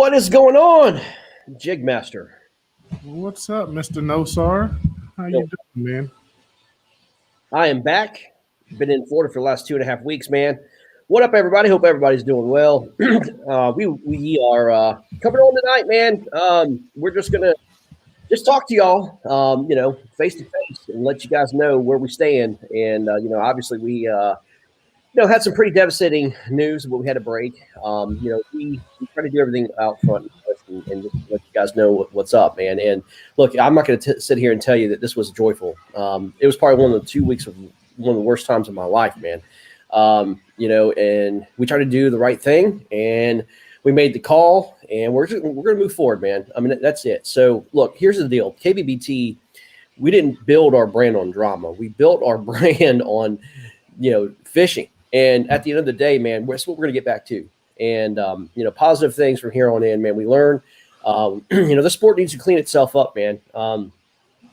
What is going on, Jigmaster? What's up, Mr. Nosar? How you doing, man? I am back. Been in Florida for the last 2.5 weeks, man. What up, everybody? Hope everybody's doing well. We are coming on tonight, man. We're just gonna talk to y'all, face to face, and let you guys know where we stand. And obviously we had some pretty devastating news, but we had a break. We try to do everything out front and just let you guys know what's up, man. And look, I'm not going to sit here and tell you that this was joyful. It was probably one of the 2 weeks of one of the worst times of my life, man. And we tried to do the right thing, and we made the call, and we're going to move forward, man. I mean, that's it. So, look, here's the deal. KBBT, we didn't build our brand on drama. We built our brand on, fishing. And at the end of the day, man, that's what we're going to get back to. And, positive things from here on in, man. We learn, the sport needs to clean itself up, man. I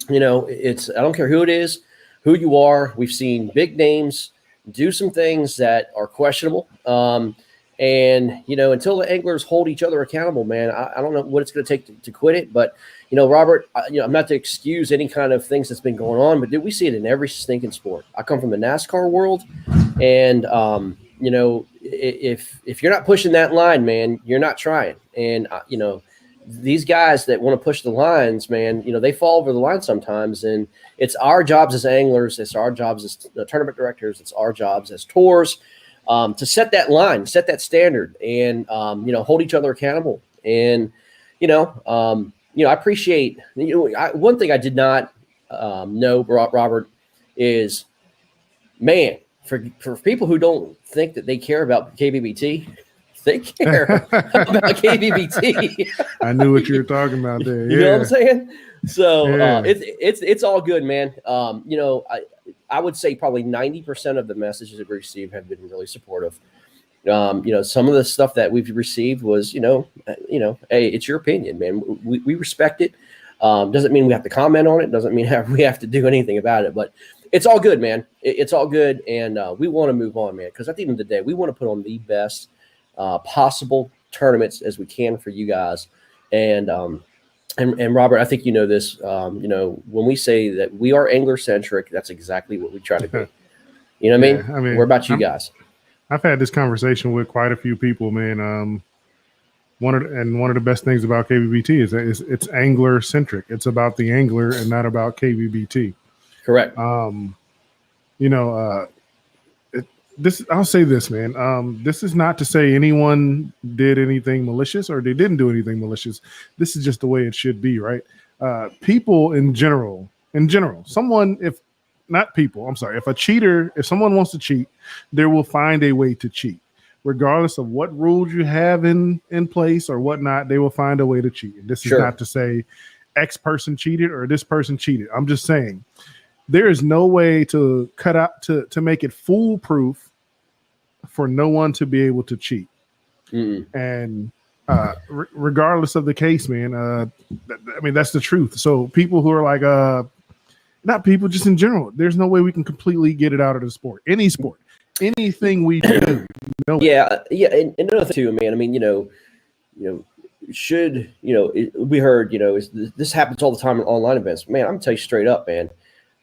don't care who it is, who you are. We've seen big names do some things that are questionable. Until the anglers hold each other accountable, man, I don't know what it's going to take to quit it. But, Robert, I'm not to excuse any kind of things that's been going on, but we see it in every stinking sport. I come from the NASCAR world, and, if you're not pushing that line, man, you're not trying. And, these guys that want to push the lines, man, they fall over the line sometimes. And it's our jobs as anglers, it's our jobs as tournament directors, it's our jobs as tours, to set that line, set that standard, and hold each other accountable. And I appreciate one thing I did not know, Robert, is, man, for people who don't think that they care about KBBT, they care about KBBT. I knew what you were talking about there. Yeah. You know what I'm saying? So it's all good, man. I would say probably 90% of the messages that we received have been really supportive. Some of the stuff that we've received was, hey, it's your opinion, man. We respect it. Doesn't mean we have to comment on it. Doesn't mean we have to do anything about it. But it's all good, man. It's all good, and we want to move on, man. Because at the end of the day, we want to put on the best possible tournaments as we can for you guys. And Robert, I think you know this. When we say that we are angler centric, that's exactly what we try to do. You know what I mean? What about you guys? I've had this conversation with quite a few people, man. One of the best things about KBBT is that it's angler centric. It's about the angler and not about KBBT. Correct. I'll say this, man. This is not to say anyone did anything malicious or they didn't do anything malicious. This is just the way it should be, right? People in general, if someone wants to cheat, they will find a way to cheat. Regardless of what rules you have in place or whatnot, they will find a way to cheat. And this is not to say X person cheated or this person cheated. I'm just saying there is no way to cut out to make it foolproof for no one to be able to cheat. And regardless of the case, man, that's the truth. So people who are like, not people, just in general, there's no way we can completely get it out of the sport. Any sport, anything we do. No. Yeah. And another thing too, man. I mean, we heard, this happens all the time in online events. Man, I'm gonna tell you straight up, man.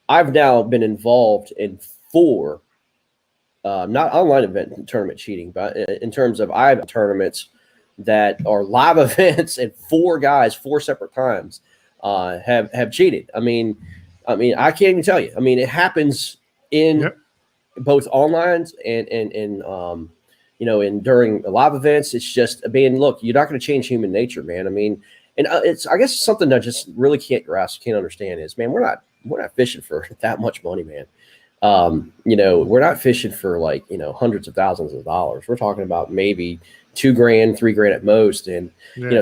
I've now been involved in 4, not online event tournament cheating, but in terms of I have tournaments that are live events, and 4 guys 4 separate times have cheated. I mean, I can't even tell you. I mean, it happens in both online and during live events. It's just, look, you're not going to change human nature, man. I mean, and I guess something that just really can't understand is, man, we're not fishing for that much money, man. We're not fishing for hundreds of thousands of dollars. We're talking about maybe $2,000, $3,000 at most, and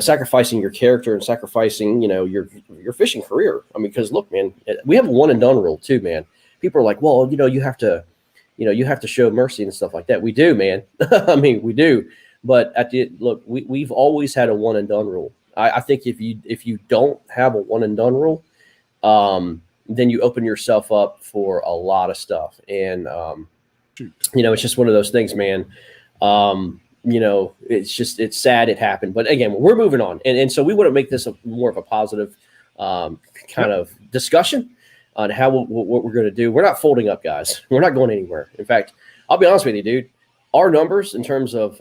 sacrificing your character and sacrificing your fishing career. I mean, because look, man, we have a one and done rule too, man. People are like, well, you have to show mercy and stuff like that. We do, man. I mean, we do. But we've always had a one and done rule. I think if you don't have a one and done rule, then you open yourself up for a lot of stuff. And, it's just one of those things, man. it's sad it happened. But again, we're moving on. And so we want to make this more of a positive kind of discussion on what we're going to do. We're not folding up, guys. We're not going anywhere. In fact, I'll be honest with you, dude. Our numbers in terms of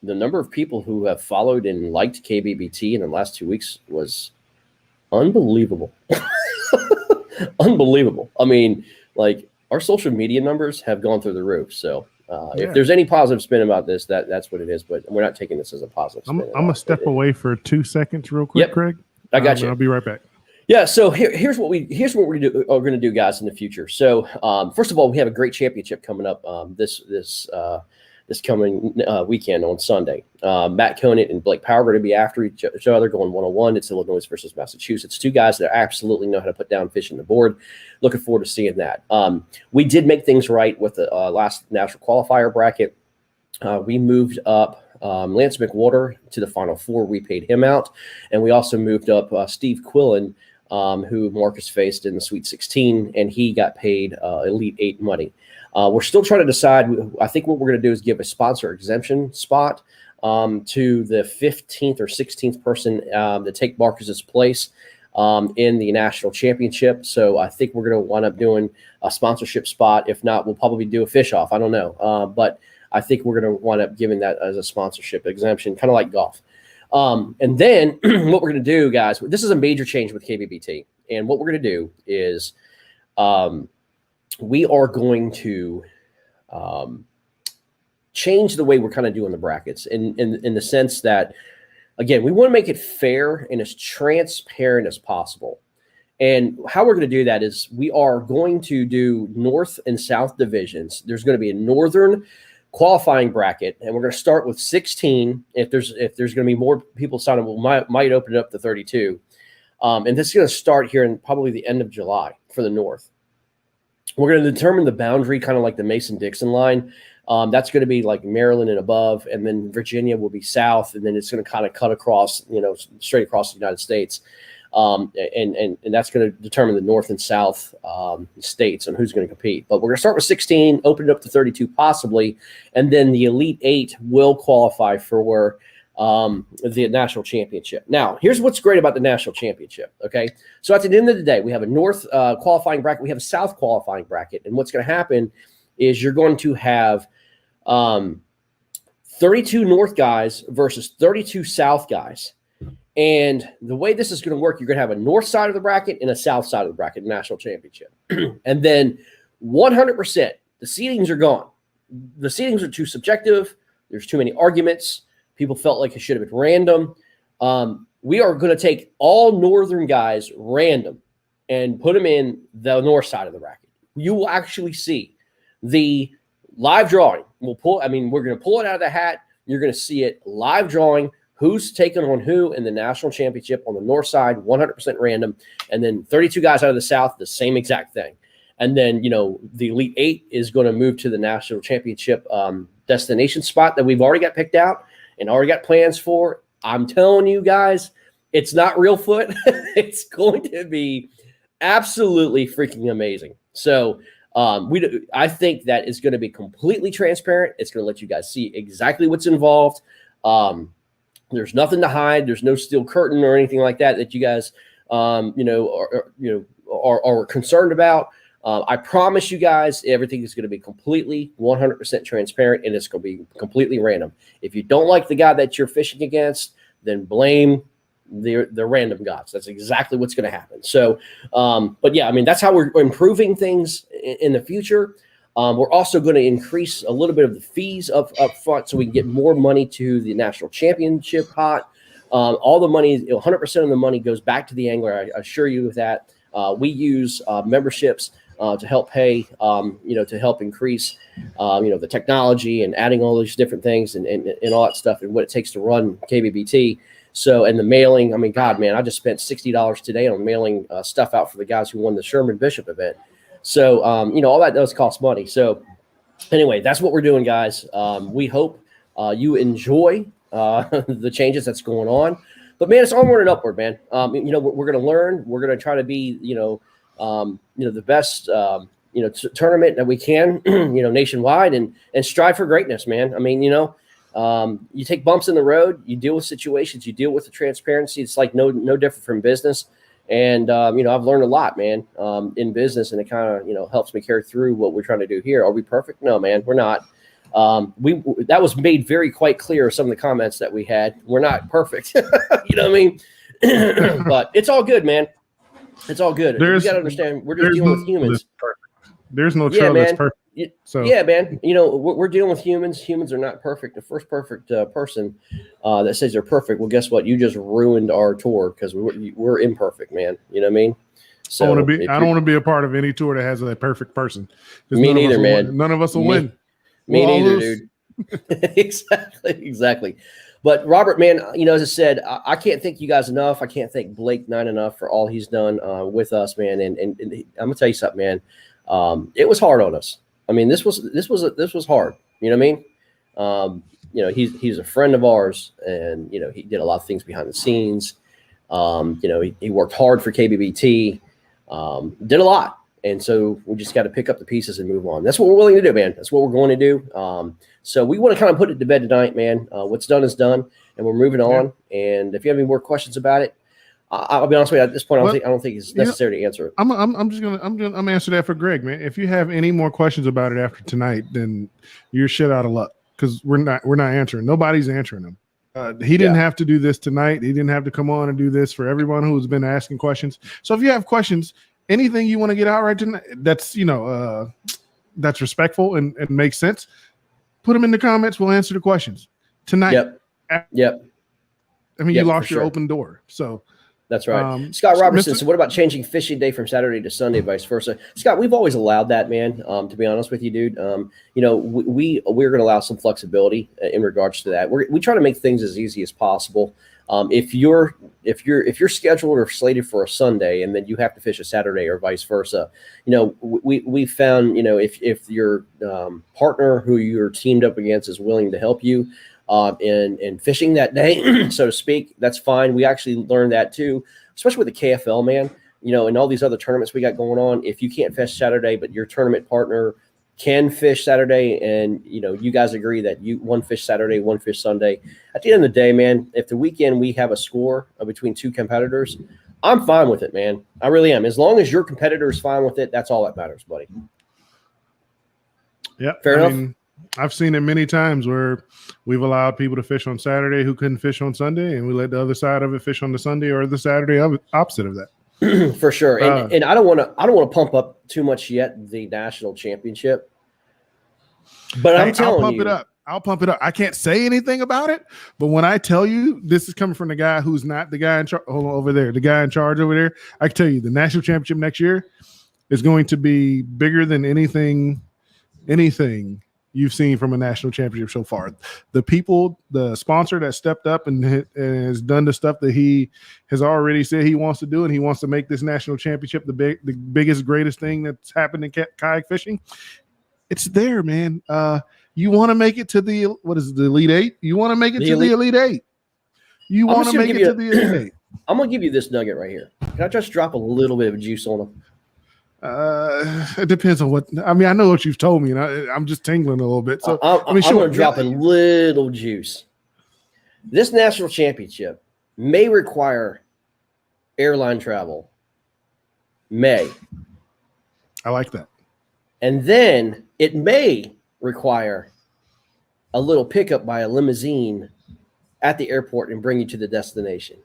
the number of people who have followed and liked KBBT in the last 2 weeks was unbelievable. Unbelievable. I mean, like, our social media numbers have gone through the roof. So if there's any positive spin about this, that's what it is. But we're not taking this as a positive spin. I'm going to step away for 2 seconds real quick, Craig. I got you. I'll be right back. Yeah, so here's what we're going to do, guys, in the future. So first of all, we have a great championship coming up this coming weekend on Sunday. Matt Conant and Blake Power are going to be after each other, going 1-on-1. It's Illinois versus Massachusetts. Two guys that absolutely know how to put down fish on the board. Looking forward to seeing that. We did make things right with the last national qualifier bracket. We moved up Lance McWhorter to the Final Four. We paid him out. And we also moved up Steve Quillen, who Marcus faced in the Sweet 16, and he got paid Elite 8 money. We're still trying to decide. I think what we're going to do is give a sponsor exemption spot to the 15th or 16th person to take Marcus's place in the national championship. So I think we're going to wind up doing a sponsorship spot. If not, we'll probably do a fish off. I don't know. But I think we're going to wind up giving that as a sponsorship exemption, kind of like golf. And then what we're going to do, guys, this is a major change with KBBT. And what we're going to do is we are going to change the way we're kind of doing the brackets in the sense that, again, we want to make it fair and as transparent as possible. And how we're going to do that is we are going to do North and South divisions. There's going to be a Northern qualifying bracket, and we're going to start with 16. If there's going to be more people signing, we might open it up to 32. And this is going to start here in probably the end of July for the North. We're going to determine the boundary, kind of like the Mason-Dixon line. That's going to be like Maryland and above, and then Virginia will be south, and then it's going to kind of cut across, straight across the United States. And that's going to determine the North and South states and who's going to compete. But we're going to start with 16, open it up to 32 possibly, and then the Elite 8 will qualify for the national championship. Now, here's what's great about the national championship, okay? So at the end of the day, we have a North qualifying bracket. We have a South qualifying bracket. And what's going to happen is you're going to have 32 North guys versus 32 South guys. And the way this is going to work, you're going to have a North side of the bracket and a South side of the bracket, national championship. And then 100%, the seedings are gone. The seedings are too subjective. There's too many arguments. People felt like it should have been random. We are going to take all Northern guys random and put them in the North side of the bracket. You will actually see the live drawing. We're going to pull it out of the hat. You're going to see it live drawing. Who's taking on who in the national championship on the North side, 100% random. And then 32 guys out of the South, the same exact thing. And then, the Elite 8 is going to move to the national championship destination spot that we've already got picked out and already got plans for. I'm telling you guys, it's not real foot. It's going to be absolutely freaking amazing. So I think that is going to be completely transparent. It's going to let you guys see exactly what's involved. There's nothing to hide. There's no steel curtain or anything like that you guys, are concerned about. I promise you guys, everything is going to be completely 100% transparent, and it's going to be completely random. If you don't like the guy that you're fishing against, then blame the random gods. That's exactly what's going to happen. So, but yeah, that's how we're improving things in the future. We're also going to increase a little bit of the fees up front so we can get more money to the national championship pot. All the money, 100% of the money goes back to the angler. I assure you of that. We use memberships to help pay, to help increase, the technology and adding all these different things and all that stuff and what it takes to run KBBT. So, and the mailing, I just spent $60 today on mailing stuff out for the guys who won the Sherman Bishop event. So, all that does cost money. So anyway, that's what we're doing, guys. We hope you enjoy the changes that's going on. But, man, it's onward and upward, man. We're going to learn. We're going to try to be, the best, tournament that we can, nationwide and strive for greatness, man. You take bumps in the road, you deal with situations, you deal with the transparency. It's like no different from business. And, I've learned a lot, man, in business, and it kind of, helps me carry through what we're trying to do here. Are we perfect? No, man, we're not. That was made very quite clear. Some of the comments that we had, we're not perfect. You know what I mean? But it's all good, man. It's all good. You got to understand, we're just dealing with humans. There's no trail that's perfect. So yeah, man. We're dealing with humans. Humans are not perfect. The first perfect person that says they're perfect, well, guess what? You just ruined our tour because we're imperfect, man. You know what I I mean? So I don't want to be a part of any tour that has a perfect person. Me neither, man. None of us will win. Me neither, dude. Exactly. But Robert, man, as I said, I can't thank you guys enough. I can't thank Blake Knight enough for all he's done with us, man. And I'm gonna tell you something, man. It was hard on us. I mean, this was hard. You know what I mean? He's a friend of ours, and he did a lot of things behind the scenes. He worked hard for KBBT, did a lot, and so we just got to pick up the pieces and move on. That's what we're willing to do, man. That's what we're going to do. So we want to kind of put it to bed tonight, man. What's done is done, and we're moving on. And if you have any more questions about it, I'll be honest with you. At this point, I don't think it's necessary to answer it. I'm gonna answer that for Greg, man. If you have any more questions about it after tonight, then you're shit out of luck because we're not answering. Nobody's answering them. He didn't have to do this tonight. He didn't have to come on and do this for everyone who's been asking questions. So if you have questions, anything you want to get out right tonight, that's that's respectful and makes sense. Put them in the comments. We'll answer the questions tonight. Yep. I mean, you lost your open door, so. That's right. Scott Robertson said, what about changing fishing day from Saturday to Sunday, vice versa? Scott, we've always allowed that, man, to be honest with you, dude. We're going to allow some flexibility in regards to that. We try to make things as easy as possible. If you're scheduled or slated for a Sunday and then you have to fish a Saturday or vice versa, we found, if your partner who you're teamed up against is willing to help you, in fishing that day, so to speak, that's fine. We actually learned that too, especially with the KFL, man, and all these other tournaments we got going on. If you can't fish Saturday, but your tournament partner can fish Saturday, and you guys agree that one fish Saturday, one fish Sunday, at the end of the day, man, if the weekend we have a score between two competitors, I'm fine with it, man. I really am. As long as your competitor is fine with it, that's all that matters, buddy. Yeah. Fair enough. I've seen it many times where we've allowed people to fish on Saturday who couldn't fish on Sunday, and we let the other side of it fish on the Sunday or the Saturday opposite of that. For sure. And I don't want to pump up too much yet the national championship, but I'm telling you, I'll pump it up. I can't say anything about it, but when I tell you, this is coming from the guy who's not the guy in charge over there, the guy in charge over there. I can tell you the national championship next year is going to be bigger than anything you've seen from a national championship so far. The sponsor that stepped up and has done the stuff that he has already said he wants to do, and he wants to make this national championship the biggest, greatest thing that's happened in kayak fishing. It's there, man. You want to make it to the Elite Eight? You want to make it to the Elite Eight? You want to make it to the Elite Eight? I'm gonna give you this nugget right here. Can I just drop a little bit of juice on them? It depends on what. I mean, I know what you've told me, and I'm just tingling a little bit. So I'm going to drop a little juice. This national championship may require airline travel. May. I like that. And then it may require a little pickup by a limousine at the airport and bring you to the destination.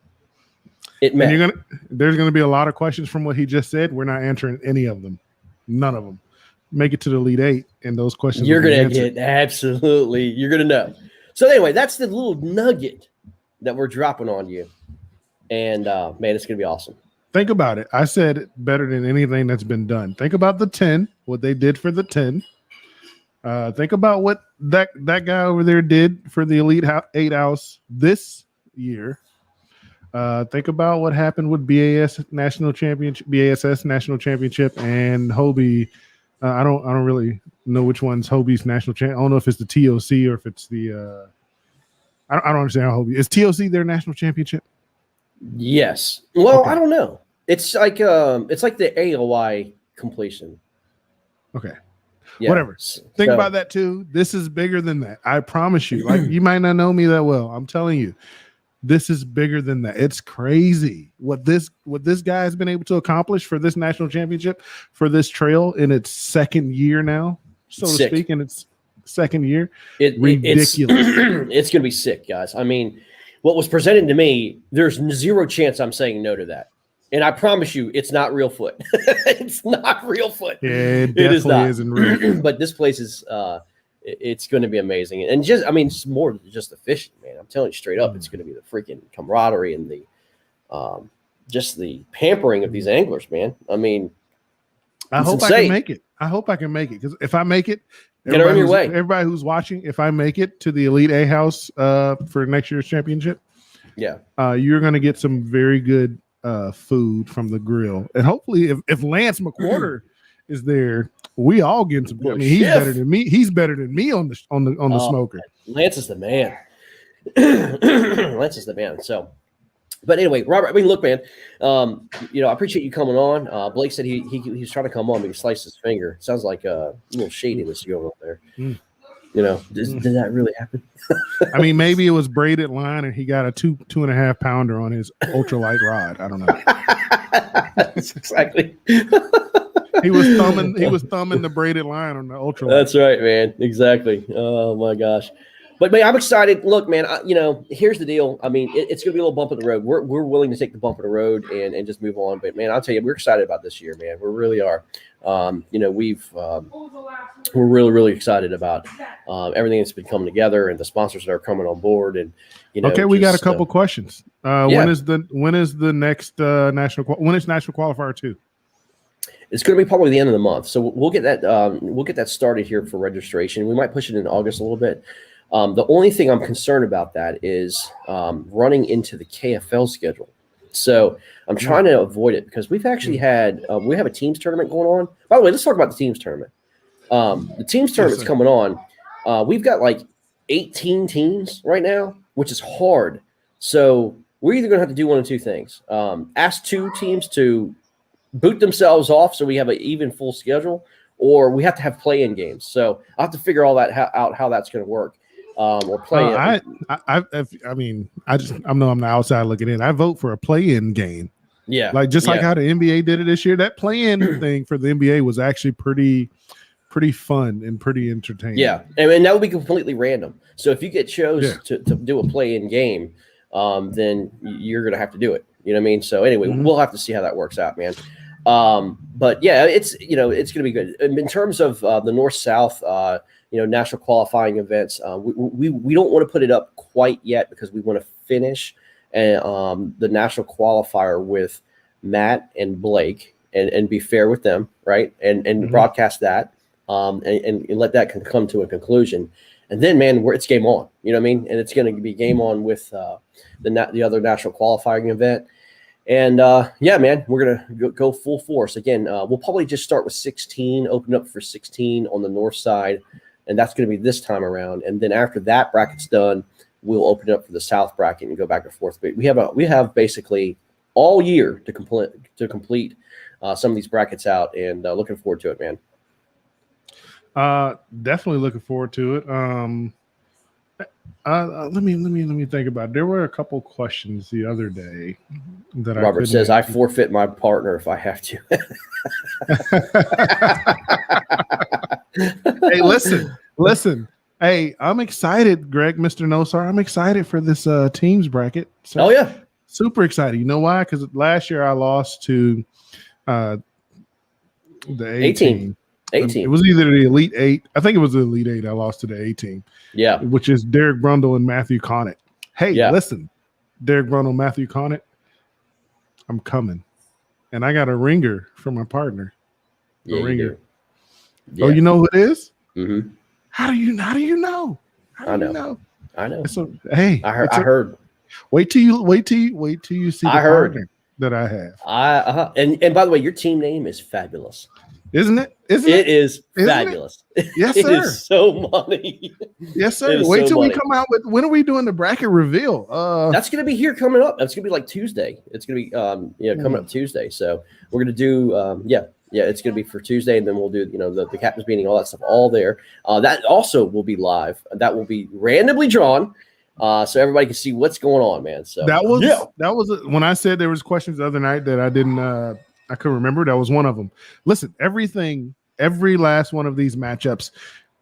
It may. There's going to be a lot of questions from what he just said. We're not answering any of them. None of them. Make it to the Elite Eight, and those questions you're going to get absolutely. You're going to know. So anyway, that's the little nugget that we're dropping on you, and man, it's going to be awesome. Think about it. I said better than anything that's been done. Think about the 10, what they did for the 10. Think about what that guy over there did for the Elite 8 house this year. Think about what happened with BASS National Championship, and Hobie. I don't really know which one's Hobie's national champ. I don't know if it's the TOC or if it's the. I don't understand how Hobie is. TOC their national championship? Yes. Well, okay. I don't know. It's like the AOI completion. Okay. Whatever. Think about that too. This is bigger than that. I promise you. Like, you might not know me that well. I'm telling you, this is bigger than that. It's crazy what this guy has been able to accomplish for this national championship, for this trail in its second year now, so to speak, in its second year. Ridiculous. It's going to be sick, guys. I mean, what was presented to me, there's zero chance I'm saying no to that. And I promise you, it's not real foot. It's not real foot. Yeah, it definitely isn't real. But this place is, it's going to be amazing. And just, I mean, it's more than just the fishing, man. I'm telling you straight up, it's going to be the freaking camaraderie and the, just the pampering of these anglers, man. I mean, I hope I can make it. I hope I can make it, because if I make it, everybody who's watching, if I make it to the Elite A House for next year's championship, you're going to get some very good food from the grill, and hopefully, if Lance McWhorter is there, we all get some. I mean, he's better than me. He's better than me on the smoker. Lance is the man. Lance is the man. So, but anyway, Robert. I mean, look, man. I appreciate you coming on. Blake said he's trying to come on, but he sliced his finger. Sounds like a little shadiness going on there. Did that really happen? I mean, maybe it was braided line, and he got a 2.5 pounder on his ultralight rod. I don't know. That's exactly. He was thumbing the braided line on the ultralight. That's right, man. Exactly. Oh my gosh. But man, I'm excited. Look, man. Here's the deal. I mean, it's going to be a little bump in the road. We're willing to take the bump in the road and just move on. But man, I'll tell you, we're excited about this year, man. We really are. We're really, really excited about everything that's been coming together and the sponsors that are coming on board. And okay, we got a couple questions. When is the next national qualifier 2? It's going to be probably the end of the month, so we'll get that started here for registration. We might push it in August a little bit. The only thing I'm concerned about that is running into the KFL schedule. So I'm trying to avoid it, because we've actually had we have a teams tournament going on. By the way, let's talk about the teams tournament. The teams tournament's coming on. We've got like 18 teams right now, which is hard. So we're either going to have to do one of two things: ask 2 teams to boot themselves off so we have an even full schedule, or we have to have play-in games. So I have to figure all that out, how that's going to work. Or play it. I know I'm the outside looking in. I vote for a play-in game. Yeah, like how the NBA did it this year. That play-in thing for the NBA was actually pretty fun and pretty entertaining. Yeah, and that would be completely random. So if you get chose to do a play-in game, then you're gonna have to do it. You know what I mean? So anyway, we'll have to see how that works out, man. But yeah, it's gonna be good in terms of the North-South. National qualifying events. We don't want to put it up quite yet, because we want to finish the national qualifier with Matt and Blake and be fair with them, right? And broadcast that and let that come to a conclusion. And then, man, it's game on. You know what I mean? And it's going to be game on with the other national qualifying event. And man, we're gonna go full force again. We'll probably just start with 16, open up for 16 on the north side. And that's going to be this time around. And then after that bracket's done, we'll open it up for the south bracket and go back and forth. But we have basically all year to complete some of these brackets out, and looking forward to it, man. Definitely looking forward to it. Let me think about it. There were a couple questions the other day that Robert says I forfeit my partner if I have to. Hey, listen. Hey, I'm excited, Greg, Mr. Nosar. I'm excited for this teams bracket. So, super excited. You know why? Because last year I lost to the A team. It was either the Elite 8. I think it was the Elite 8. I lost to the A team. Yeah. Which is Derek Brundle and Matthew Connett. Hey, listen, Derek Brundle, Matthew Connett, I'm coming. And I got a ringer for my partner. A ringer. Yeah. Oh, you know who it is? Mm-hmm. How do you know? I know. So, hey, I heard. Wait till you see the partner that I have. And by the way, your team name is fabulous. Isn't it? It is fabulous. Yes, sir. It is so money. Yes, sir. Wait till we come out with. When are we doing the bracket reveal? That's going to be here coming up. That's going to be like Tuesday. It's going to be coming up Tuesday. So we're going to do Yeah, it's going to be for Tuesday, and then we'll do the captain's meeting, all that stuff, all there. That also will be live. That will be randomly drawn, so everybody can see what's going on, man. So that was when I said there was questions the other night that I didn't I couldn't remember. That was one of them. Listen, every last one of these matchups,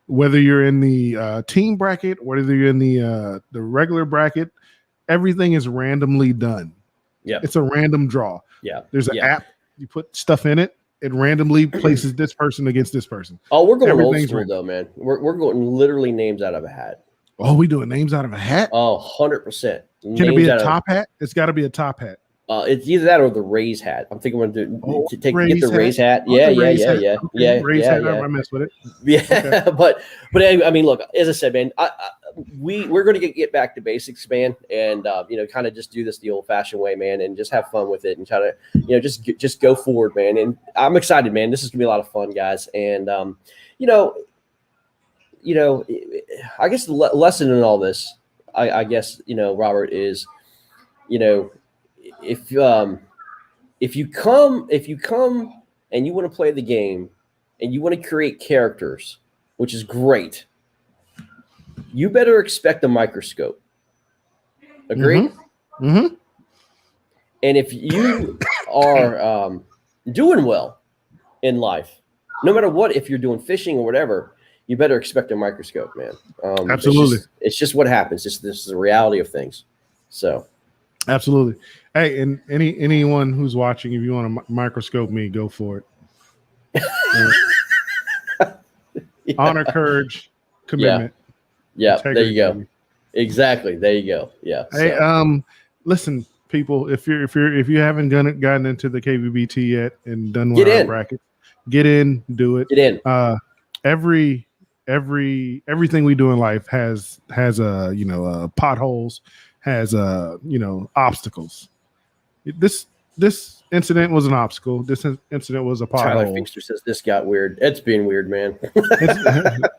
whether you're in the team bracket, whether you're in the regular bracket, everything is randomly done. Yeah, it's a random draw. Yeah, there's an app. You put stuff in it. It randomly places this person against this person. Oh, we're going old school though, man. We're going literally names out of a hat. Oh, we doing names out of a hat? Oh, 100%. Can it be a top hat? It's got to be a top hat. It's either that or the Rays hat. I'm thinking we're going to get the Rays hat. Yeah. Rays hat. I mess with it. Yeah, okay. but I mean, look, as I said, man, we're going to get back to basics, man, and kind of just do this the old-fashioned way, man, and just have fun with it and try to, just go forward, man. And I'm excited, man. This is going to be a lot of fun, guys. And I guess the lesson in all this, I guess, Robert, is, if you come and you want to play the game and you want to create characters, which is great, you better expect a microscope. Agreed? Mm-hmm. Mm-hmm. And if you are doing well in life, no matter what, if you're doing fishing or whatever, you better expect a microscope, man. Absolutely. It's just what happens. This is the reality of things. So, absolutely. Hey, and anyone who's watching, if you want to microscope me, go for it. Yeah. Honor, courage, commitment. Yeah. There you go. Exactly. There you go. Yeah. Hey, listen, people, if you haven't gotten into the KBBT yet and done one of our brackets, get in, do it. Get in. Everything we do in life has potholes, has obstacles. This incident was an obstacle. This incident was a pothole. Tyler Feaster says this got weird. It's being weird, man.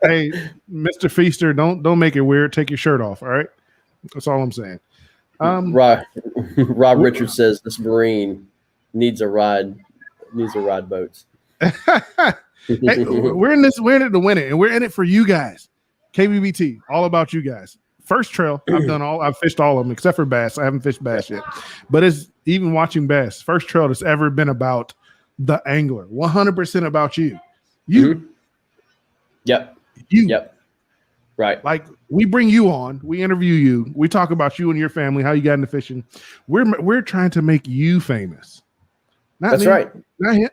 Hey, Mr. Feaster, don't make it weird. Take your shirt off. All right, that's all I'm saying. Rob Richards says this Marine needs a ride boats. Hey, we're in it to win it, and we're in it for you guys. KBBT, all about you guys. First trail, I've fished all of them except for bass. I haven't fished bass yet, but it's even watching bass. First trail that's ever been about the angler, 100% about you. Mm-hmm. Yep. Right. Like we bring you on, we interview you, we talk about you and your family, how you got into fishing. We're trying to make you famous. That's me, right.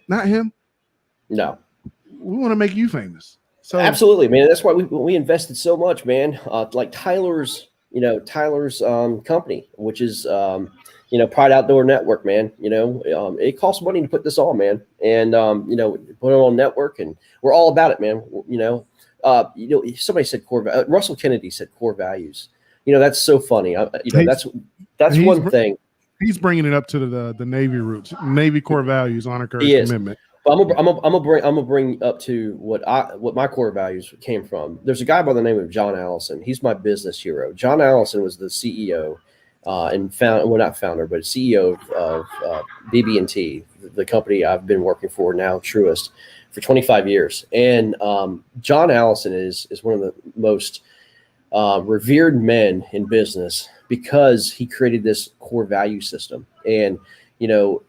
Not him. No. We want to make you famous. So absolutely, man. That's why we invested so much, man. Like Tyler's company, which is Pride Outdoor Network, man. It costs money to put this on, man, and put it on network, and we're all about it, man. Somebody said core. Russell Kennedy said core values. That's so funny. That's one thing. He's bringing it up to the Navy roots, Navy core values, honor, courage, commitment. But I'm gonna bring up to what my core values came from. There's a guy by the name of John Allison. He's my business hero. John Allison was the CEO and not founder, but CEO of BB&T, the company I've been working for now, Truist, for 25 years. And John Allison is one of the most revered men in business because he created this core value system. And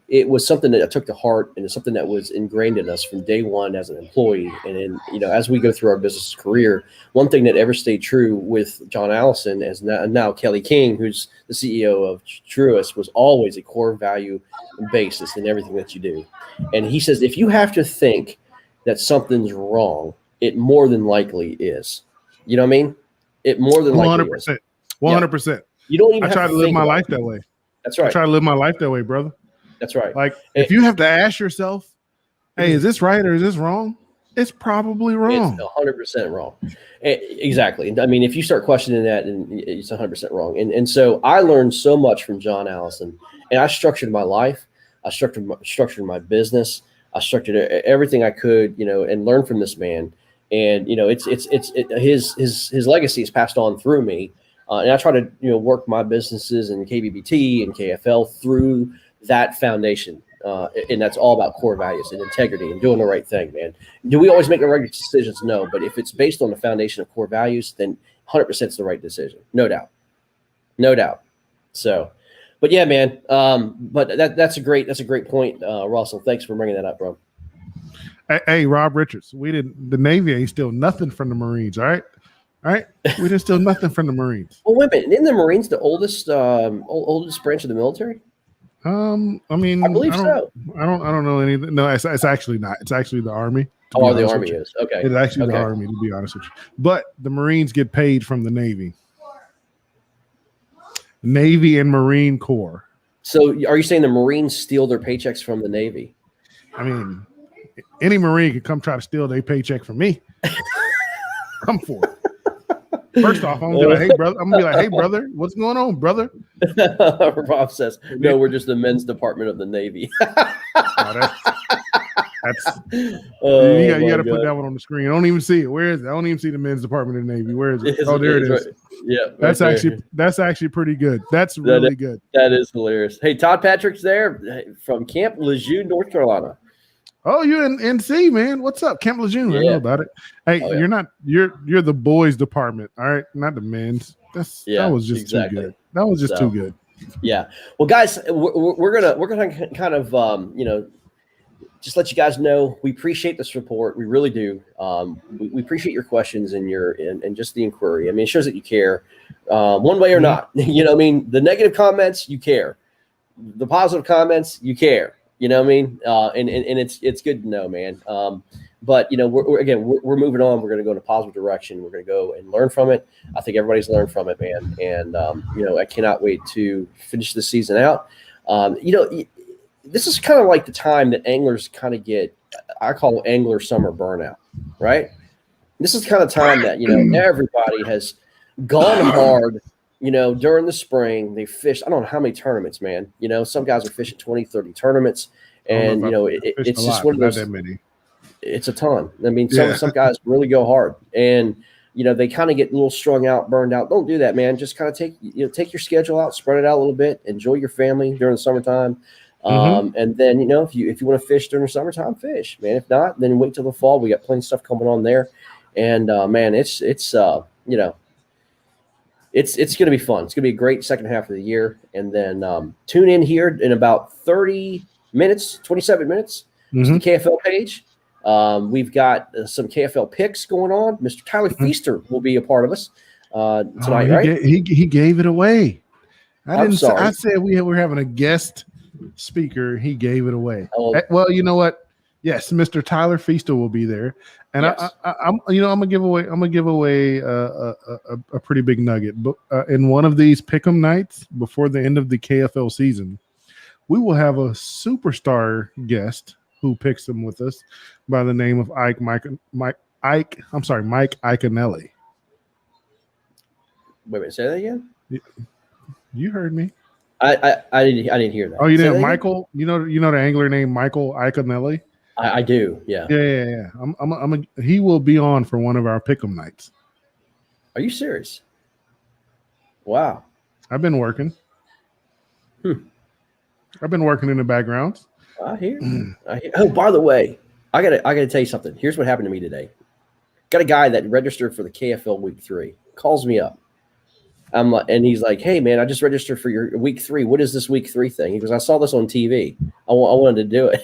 it was something that I took to heart, and it's something that was ingrained in us from day one as an employee. And then, as we go through our business career, one thing that ever stayed true with John Allison, as now Kelly King, who's the CEO of Truist, was always a core value basis in everything that you do. And he says, if you have to think that something's wrong, it more than likely is. You know what I mean? It more than likely 100%. Is. 100%. Yeah. You don't even I try to live my life that way. That's right. I try to live my life that way, brother. That's right. Like, if you have to ask yourself, hey, is this right or is this wrong? It's probably wrong. It's 100% wrong. Exactly. I mean, if you start questioning that, and it's 100% wrong. And so I learned so much from John Allison, and I structured my life. I structured my business. I structured everything I could, and learned from this man. And, his legacy is passed on through me. And I try to, work my businesses and KBBT and KFL through that foundation And that's all about core values and integrity and doing the right thing, man. Do we always make the right decisions? No, but if it's based on the foundation of core values, then 100% is the right decision, no doubt, no doubt. So, but yeah, man. But that's a great point, Russell. Thanks for bringing that up, bro. Hey, Rob Richards, the Navy ain't still nothing from the Marines, all right? We didn't steal nothing from the Marines. Well, wait a minute. Isn't the Marines the oldest branch of the military? I mean, I believe so. I don't know anything. No, it's actually not. It's actually the Army. Oh, the Army is. Okay. It's actually the Army, to be honest with you. But the Marines get paid from the Navy. Navy and Marine Corps. So are you saying the Marines steal their paychecks from the Navy? I mean, any Marine could come try to steal their paycheck from me. Come for it. First off, I'm gonna be like, hey, brother, what's going on, brother? Rob says, no, we're just the men's department of the Navy. You got to put that one on the screen. I don't even see it. Where is it? I don't even see the men's department of the Navy. Where is it? Oh, there it is. Right. Yeah, that's actually pretty good. That's really good. That is hilarious. Hey, Todd Patrick's there from Camp Lejeune, North Carolina. Oh, you're in NC, man. What's up, Camp Lejeune? Yeah. I know about it. Hey, you're the boys department, all right, not the men's. That was just too good. That was just too good. Yeah. Well, guys, we're gonna kind of just let you guys know we appreciate the support. We really do. We appreciate your questions and just the inquiry. I mean, it shows that you care, one way or not. You know what I mean? The negative comments, you care. The positive comments, you care. You know what I mean? And it's good to know, man. But we're moving on. We're going to go in a positive direction. We're going to go and learn from it. I think everybody's learned from it, man. And I cannot wait to finish the season out. This is kind of like the time that anglers kind of get, I call it angler summer burnout, right? This is kind of time that, everybody has gone hard, during the spring. They fished, I don't know how many tournaments, man. Some guys are fishing 20, 30 tournaments. And, it's just one of those. Not that many. It's a ton. I mean, some guys really go hard. And, they kind of get a little strung out, burned out. Don't do that, man. Just kind of take your schedule out, spread it out a little bit, enjoy your family during the summertime. And then, if you want to fish during the summertime, fish, man. If not, then wait till the fall. We got plenty of stuff coming on there. And, man, it's going to be fun. It's going to be a great second half of the year. And then tune in here in about 30 minutes, 27 minutes to the KFL page. We've got some KFL picks going on. Mr. Tyler Feaster will be a part of us tonight, right? He gave it away. I'm sorry. I said we were having a guest speaker. He gave it away. Oh. Well, you know what? Yes, Mr. Tyler Feaster will be there, and yes. I'm gonna give away a pretty big nugget. But in one of these pick'em nights before the end of the KFL season, we will have a superstar guest who picks them with us by the name of Mike Iaconelli. Wait, say that again. You heard me. I didn't hear that. Oh, you didn't, Michael? You know the angler named Michael Iaconelli? I do. Yeah. Yeah. He will be on for one of our pick'em nights. Are you serious? Wow. I've been working. I've been working in the background. I hear. Oh, by the way, I gotta tell you something. Here's what happened to me today. Got a guy that registered for the KFL week 3. Calls me up. And he's like, "Hey, man, I just registered for your week 3. What is this week 3 thing?" He goes, "I saw this on TV. I wanted to do it."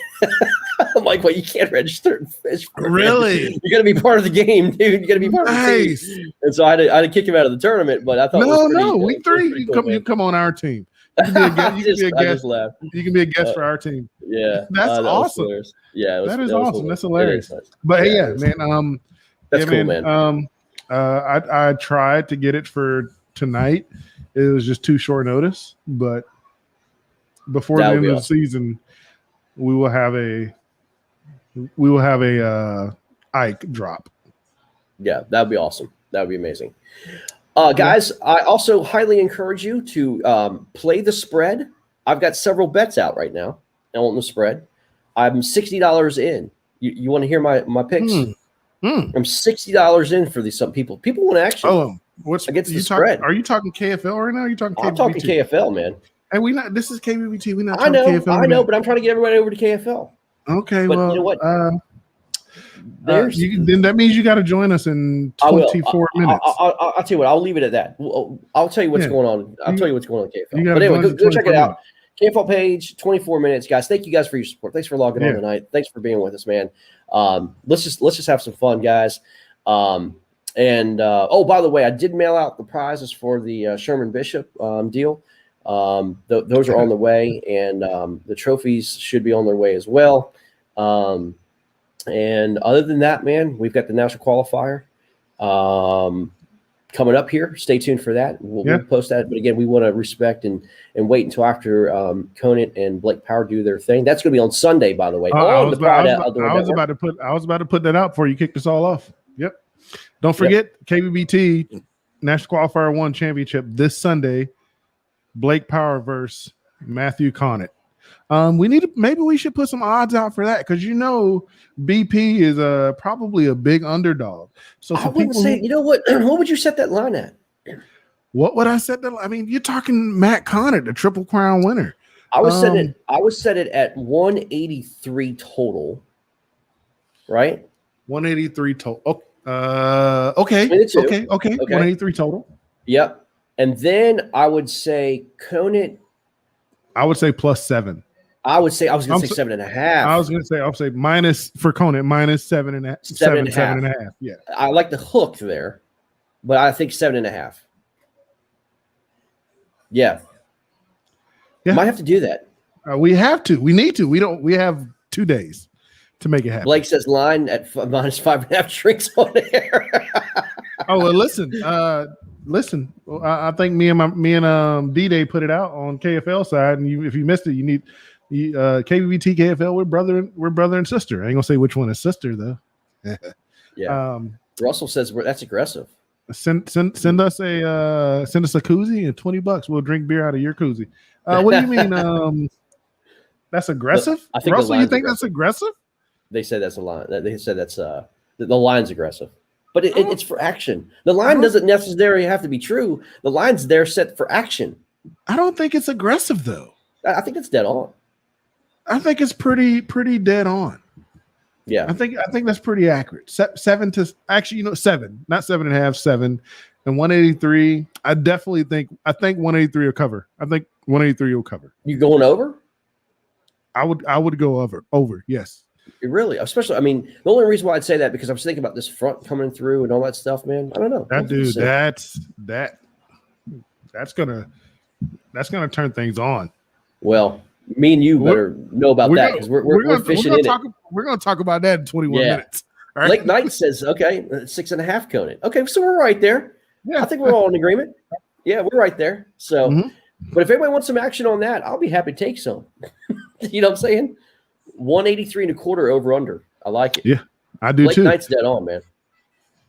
I'm like, "Well, you can't register and fish. Really? You got to be part of the game, dude. You got to be part of the team." And so I had to kick him out of the tournament. But I thought, week 3, you come on our team. You can be a guest. You can be a guest for our team. Yeah, that's awesome. Yeah, that is awesome. That's hilarious. But hey, man, that's cool, man. I tried to get it for tonight. It was just too short notice, but before the end of the season, we will have a Ike drop. Yeah, that'd be awesome. That would be amazing. Guys, I also highly encourage you to play the spread. I've got several bets out right now on the spread. I'm $60 in. You want to hear my picks? I'm $60 in for these. Some people want to actually. What's against the spread? Are you talking KFL right now? Are you talking KBBT? I'm talking KFL, man. And we not. This is KBBT. We not. I know, KFL I know, but I'm trying to get everybody over to KFL. Okay, but well, you know what? Then that means you got to join us in 24 minutes. I'll tell you what. I'll leave it at that. I'll tell you what's going on. I'll tell you what's going on KFL. But anyway, go check it out. KFL page, 24 minutes, guys. Thank you guys for your support. Thanks for logging on tonight. Thanks for being with us, man. Let's just have some fun, guys. Oh, by the way, I did mail out the prizes for the Sherman Bishop deal. Those are on the way, and the trophies should be on their way as well. And other than that, man, we've got the national qualifier coming up here. Stay tuned for that. We'll post that. But again, we want to respect and wait until after Conant and Blake Power do their thing. That's going to be on Sunday, by the way. I was about to put that out before you kicked us all off. Yep. Don't forget KBBT National Qualifier 1 Championship this Sunday. Blake Power versus Matthew Conant. Maybe we should put some odds out for that because BP is probably a big underdog. So I wouldn't say, you know what? What would you set that line at? What would I set that? I mean, you're talking Matt Conant, the Triple Crown winner. I would set it at 183 total. Right? 183 total. Okay. 183 total. Yep. And then I would say Conant. I would say +7. I was going to say 7.5. I'll say minus for Conant, minus 7.5. 7.5. Yeah. I like the hook there, but I think 7.5. Yeah. Might have to do that. We have to. We need to. We have 2 days to make it happen. Blake says line at minus 5.5 drinks on air. Oh, well, listen. I think me and D-Day put it out on KFL side, and if you missed it, you need KBBT KFL. We're brother and sister. I ain't gonna say which one is sister though. Yeah. Russell says that's aggressive. Send us a koozie and $20. We'll drink beer out of your koozie. What do you mean? That's aggressive. I think Russell, you think that's aggressive? They said that's a line. They said that's the line's aggressive. But it's for action. The line doesn't necessarily have to be true. The line's there set for action. I don't think it's aggressive though. I think it's dead on. I think it's pretty dead on. Yeah. I think that's pretty accurate. 7 to actually, 7, not 7.5, 7, and 183. I think 183 will cover. I think 183 will cover. You going over? I would go over. Yes. Really, especially, I mean, the only reason why I'd say that because I was thinking about this front coming through and all that stuff, man. I don't know. That's gonna turn things on. Well, me and you better know about that because we're fishing in it. We're gonna talk about that in 21 minutes. All right? Lake Knight says, okay, 6.5 Conant. Okay, so we're right there. Yeah, I think we're all in agreement. Yeah, we're right there. So, but if anybody wants some action on that, I'll be happy to take some. You know what I'm saying? 183.25 over under. I like it. Yeah, I do too. Lake Knight's dead on, man.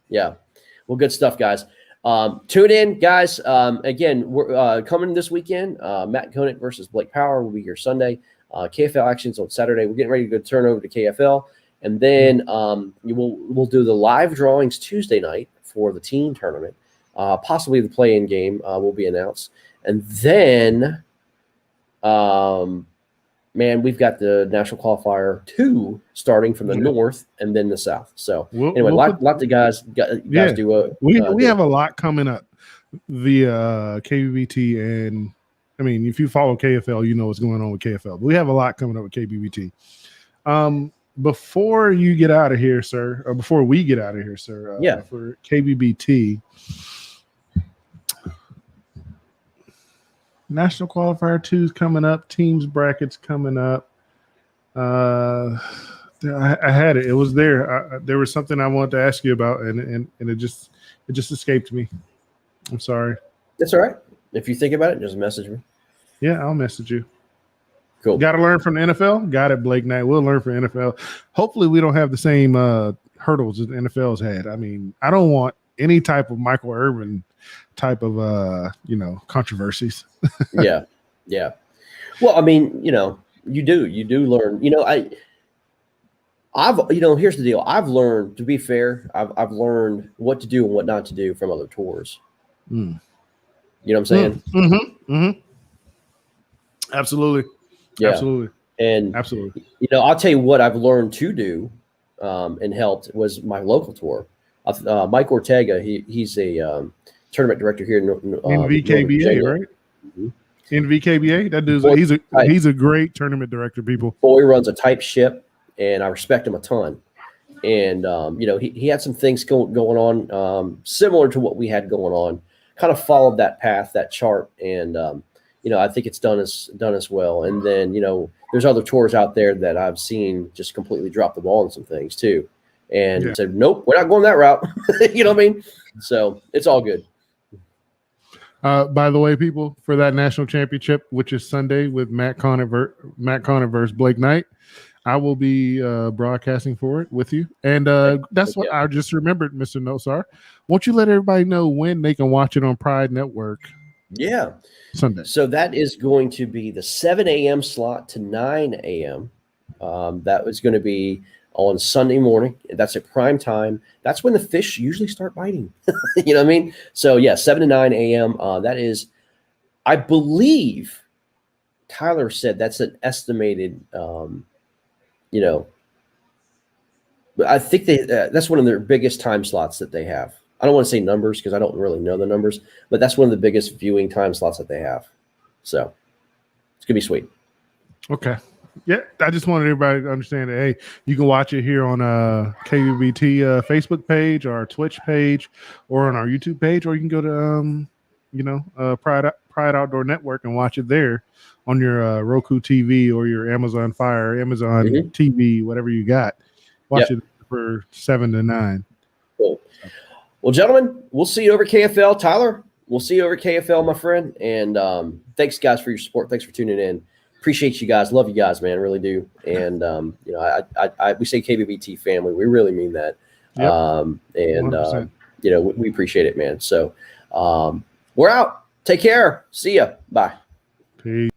Yeah. Well, good stuff, guys. Tune in, guys. Again, we're coming this weekend. Matt Conant versus Blake Power will be here Sunday. KFL actions on Saturday. We're getting ready to go turn over to KFL, and then we'll do the live drawings Tuesday night for the team tournament. Possibly the play-in game will be announced, and then, man, we've got the National Qualifier 2 starting from the north and then the south. So anyway, lot of guys do. We have a lot coming up via KBBT, and I mean, if you follow KFL, you know what's going on with KFL. But we have a lot coming up with KBBT. Before you get out of here, sir, or before we get out of here, sir, for KBBT. National Qualifier 2 is coming up. Teams brackets coming up. I had it. It was there. There was something I wanted to ask you about, and it just escaped me. I'm sorry. That's all right. If you think about it, just message me. Yeah, I'll message you. Cool. Got to learn from the NFL. Got it, Blake Knight. We'll learn from the NFL. Hopefully, we don't have the same hurdles that the NFL's had. I mean, I don't want any type of Michael Irvin type of controversies. Yeah. Well, I mean, you do learn. Here's the deal. I've learned, to be fair, I've learned what to do and what not to do from other tours. You know what I'm saying? Absolutely. Yeah. Absolutely. And, Absolutely. I'll tell you what I've learned to do and helped was my local tour. Mike Ortega, he's a tournament director here in Northern NVKBA, Virginia. right? Mm-hmm. NVKBA. That dude's he's a great tournament director. People. Boy runs a tight ship, and I respect him a ton. And he had some things going on similar to what we had going on. Kind of followed that path, that chart, and I think it's done as well. And then there's other tours out there that I've seen just completely drop the ball on some things too, and said, nope, we're not going that route. You know what I mean? So it's all good. By the way, people, for that national championship, which is Sunday with Matt Connor versus Blake Knight, I will be broadcasting for it with you. And that's what I just remembered, Mr. Nosar. Won't you let everybody know when they can watch it on Pride Network? Yeah. Sunday. So that is going to be the 7 a.m. slot to 9 a.m. That was going to be on Sunday morning. That's at prime time. That's when the fish usually start biting. You know what I mean? So, 7 to 9 a.m. That is, I believe, Tyler said that's an estimated, but I think that's one of their biggest time slots that they have. I don't want to say numbers because I don't really know the numbers, but that's one of the biggest viewing time slots that they have. So it's going to be sweet. Okay. Yeah, I just wanted everybody to understand that, hey, you can watch it here on KBBT Facebook page or our Twitch page or on our YouTube page, or you can go to, Pride Outdoor Network and watch it there on your Roku TV or your Amazon Fire, Amazon TV, whatever you got. Watch it for 7 to 9. Cool. Well, gentlemen, we'll see you over KFL. Tyler, we'll see you over KFL, my friend. And thanks, guys, for your support. Thanks for tuning in. Appreciate you guys. Love you guys, man. Really do. And, we say KBBT family. We really mean that. Yep. We appreciate it, man. So we're out. Take care. See ya. Bye. Peace.